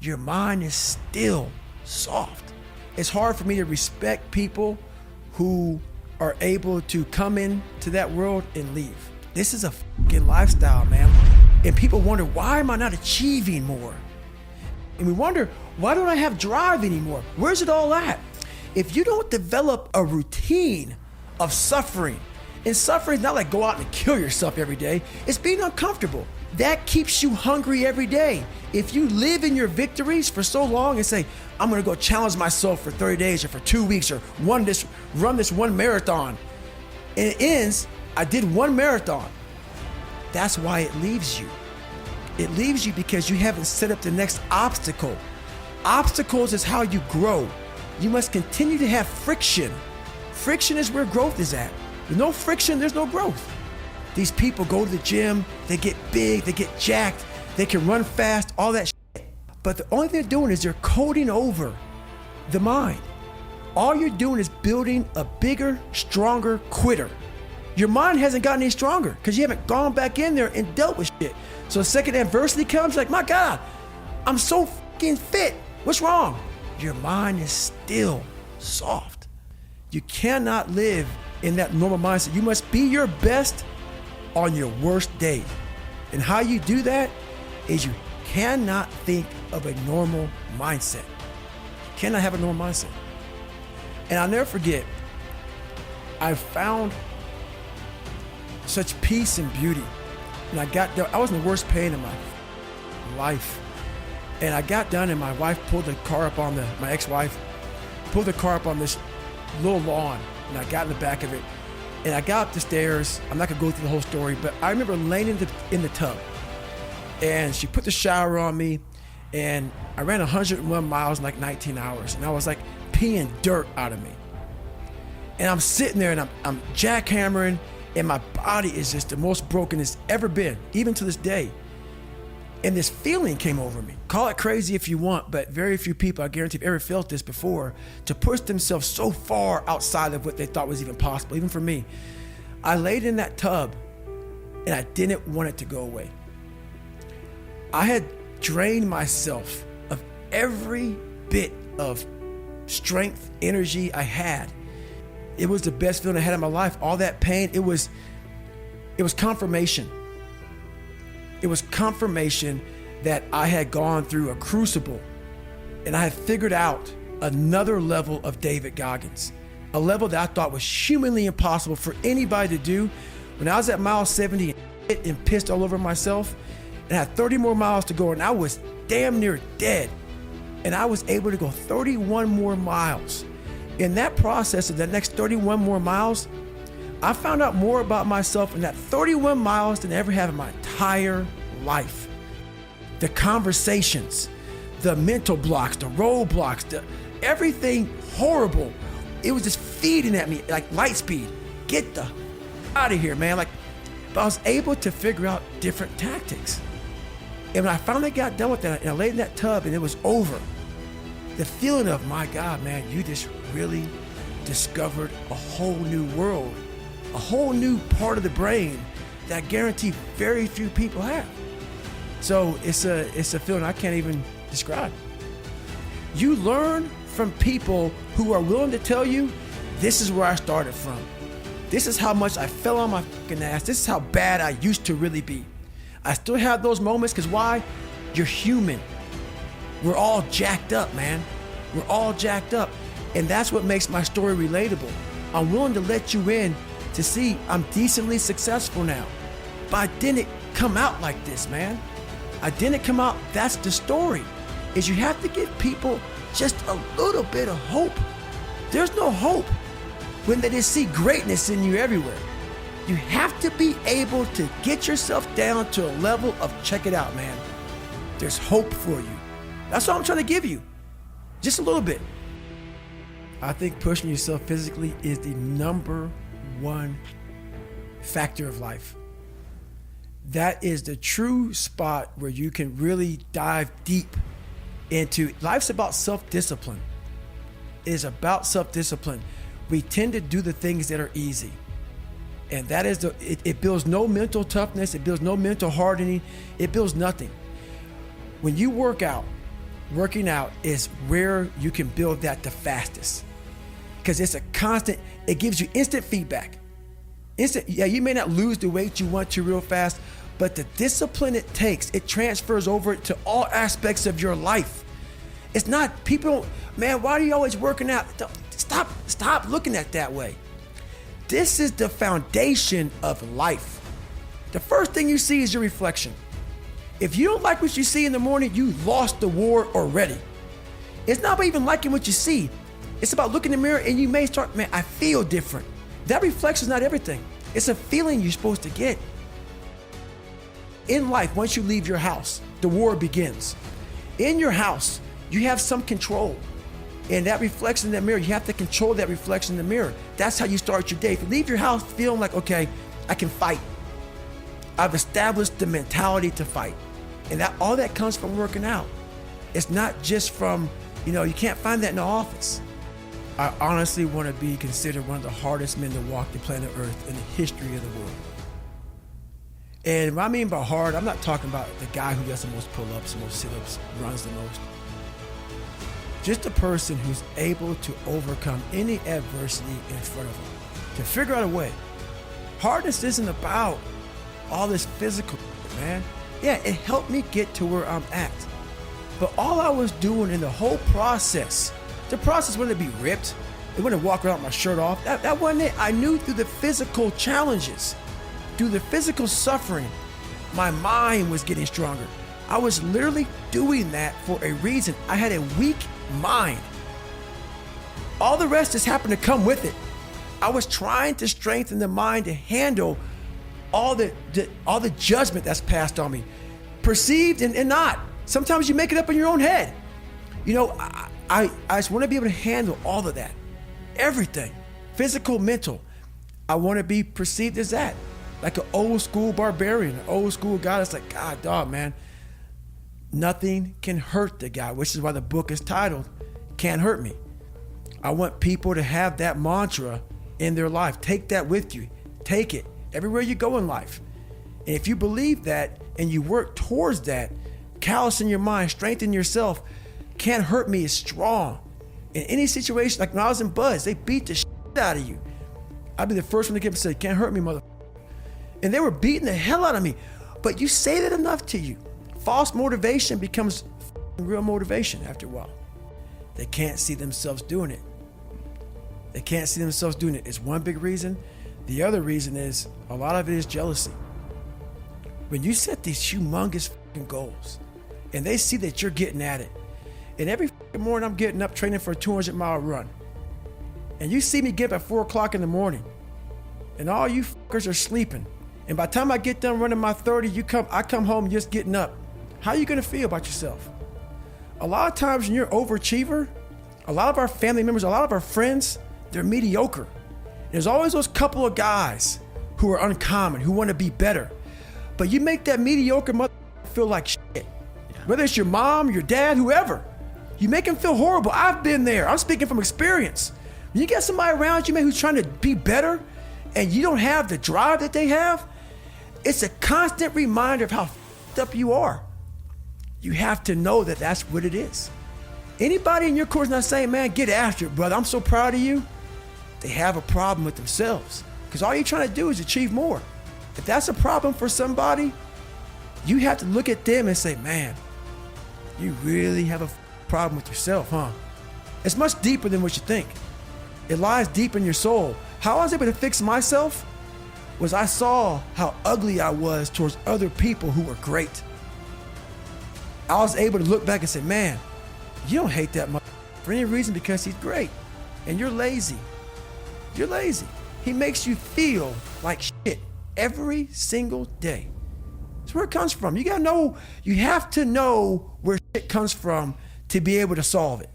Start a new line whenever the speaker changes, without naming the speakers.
your mind is still soft. It's hard for me to respect people who are able to come into that world and leave. This is a fucking lifestyle, man. And people wonder, why am I not achieving more? And we wonder, why don't I have drive anymore? Where's it all at? If you don't develop a routine of suffering, and suffering is not like go out and kill yourself every day, it's being uncomfortable. That keeps you hungry every day. If you live in your victories for so long and say, I'm gonna go challenge myself for 30 days or for 2 weeks or run this one marathon, and it ends, I did one marathon. That's why it leaves you. It leaves you because you haven't set up the next obstacle. Obstacles is how you grow. You must continue to have friction. Friction is where growth is at. With no friction, there's no growth. These people go to the gym, they get big, they get jacked, they can run fast, all that shit. But the only thing they're doing is they're coding over the mind. All you're doing is building a bigger, stronger quitter. Your mind hasn't gotten any stronger because you haven't gone back in there and dealt with shit. So the second adversity comes, you're like, my God, I'm so fucking fit. What's wrong? Your mind is still soft. You cannot live in that normal mindset. You must be your best on your worst day. And how you do that is you cannot think of a normal mindset. You cannot have a normal mindset. And I'll never forget, I found such peace and beauty. And I got there, I was in the worst pain in my life. And I got done and my wife pulled the car up on my ex-wife, pulled the car up on this little lawn. And I got in the back of it. And I got up the stairs. I'm not gonna go through the whole story, but I remember laying in the tub. And she put the shower on me. And I ran 101 miles in like 19 hours. And I was like peeing dirt out of me. And I'm sitting there and I'm jackhammering. And my body is just the most broken it's ever been, even to this day. And this feeling came over me. Call it crazy if you want, but very few people, I guarantee, have ever felt this before, to push themselves so far outside of what they thought was even possible, even for me. I laid in that tub and I didn't want it to go away. I had drained myself of every bit of strength, energy I had. It was the best feeling I had in my life. All that pain, it was confirmation. It was confirmation that I had gone through a crucible and I had figured out another level of David Goggins, a level that I thought was humanly impossible for anybody to do. When I was at mile 70 and pissed all over myself and I had 30 more miles to go and I was damn near dead, and I was able to go 31 more miles. In that process of the next 31 more miles, I found out more about myself in that 31 miles than I ever have in my entire life. The conversations, the mental blocks, the roadblocks, everything horrible. It was just feeding at me like light speed. Get the out of here, man. But I was able to figure out different tactics. And when I finally got done with that and I laid in that tub and it was over, the feeling of, my God, man, you just really discovered a whole new world, a whole new part of the brain that I guarantee very few people have. So it's a feeling I can't even describe. You learn from people who are willing to tell you, this is where I started from. This is how much I fell on my fucking ass. This is how bad I used to really be. I still have those moments because why? You're human. We're all jacked up, man. We're all jacked up. And that's what makes my story relatable. I'm willing to let you in to see I'm decently successful now. But I didn't come out like this, man. I didn't come out, that's the story, is you have to give people just a little bit of hope. There's no hope when they just see greatness in you everywhere. You have to be able to get yourself down to a level of check it out, man. There's hope for you. That's all I'm trying to give you. Just a little bit. I think pushing yourself physically is the #1 factor of life. That is the true spot where you can really dive deep into. Life's about self-discipline. It is about self-discipline. We tend to do the things that are easy. And that is it builds no mental toughness. It builds no mental hardening. It builds nothing. When you work out working out is where you can build that the fastest. Because it's a constant, it gives you instant feedback. Yeah, you may not lose the weight you want to real fast, but the discipline it takes, it transfers over to all aspects of your life. It's not, people, man, why are you always working out? Stop looking at it that way. This is the foundation of life. The first thing you see is your reflection. If you don't like what you see in the morning, you lost the war already. It's not about even liking what you see. It's about looking in the mirror and you may start, man, I feel different. That reflection is not everything. It's a feeling you're supposed to get. In life, once you leave your house, the war begins. In your house, you have some control. And that reflection in that mirror, you have to control that reflection in the mirror. That's how you start your day. If you leave your house feeling like, okay, I can fight. I've established the mentality to fight. And all that comes from working out. It's not just from, you can't find that in the office. I honestly want to be considered one of the hardest men to walk the planet Earth in the history of the world. And what I mean by hard, I'm not talking about the guy who does the most pull-ups, the most sit-ups, runs the most. Just a person who's able to overcome any adversity in front of him, to figure out a way. Hardness isn't about all this physical, man. Yeah, it helped me get to where I'm at. But all I was doing in the whole process, the process wasn't to be ripped. It wasn't to walk around with my shirt off. That wasn't it. I knew through the physical challenges, through the physical suffering, my mind was getting stronger. I was literally doing that for a reason. I had a weak mind. All the rest just happened to come with it. I was trying to strengthen the mind to handle all the judgment that's passed on me, perceived and not. Sometimes you make it up in your own head. I just want to be able to handle all of that, everything, physical, mental. I want to be perceived as that, like an old school barbarian, an old school guy that's like, God, dog, man, nothing can hurt the guy, which is why the book is titled, Can't Hurt Me. I want people to have that mantra in their life. Take that with you. Take it everywhere you go in life. And if you believe that and you work towards that, callous in your mind, strengthen yourself, can't hurt me is strong. In any situation, like when I was in Buzz, they beat the shit out of you. I'd be the first one to get up and say, can't hurt me, mother. And they were beating the hell out of me. But you say that enough to you. False motivation becomes real motivation after a while. They can't see themselves doing it. They can't see themselves doing it. It's one big reason. The other reason is a lot of it is jealousy. When you set these humongous goals and they see that you're getting at it, and every morning I'm getting up training for a 200-mile run, and you see me get up at 4 o'clock in the morning, and all you fuckers are sleeping, and by the time I get done running my 30, I come home just getting up. How are you gonna feel about yourself? A lot of times when you're an overachiever, a lot of our family members, a lot of our friends, they're mediocre. There's always those couple of guys who are uncommon, who want to be better. But you make that mediocre mother feel like shit. Yeah. Whether it's your mom, your dad, whoever. You make them feel horrible. I've been there. I'm speaking from experience. When you get somebody around you, man, who's trying to be better and you don't have the drive that they have, it's a constant reminder of how f***ed up you are. You have to know that that's what it is. Anybody in your course not saying, man, get after it, brother, I'm so proud of you. They have a problem with themselves because all you're trying to do is achieve more. If that's a problem for somebody, you have to look at them and say, man, you really have a problem with yourself, huh? It's much deeper than what you think. It lies deep in your soul. How I was able to fix myself was I saw how ugly I was towards other people who were great. I was able to look back and say, man, you don't hate that much for any reason because he's great and you're lazy. You're lazy. He makes you feel like shit every single day. That's where it comes from. You have to know where shit comes from to be able to solve it.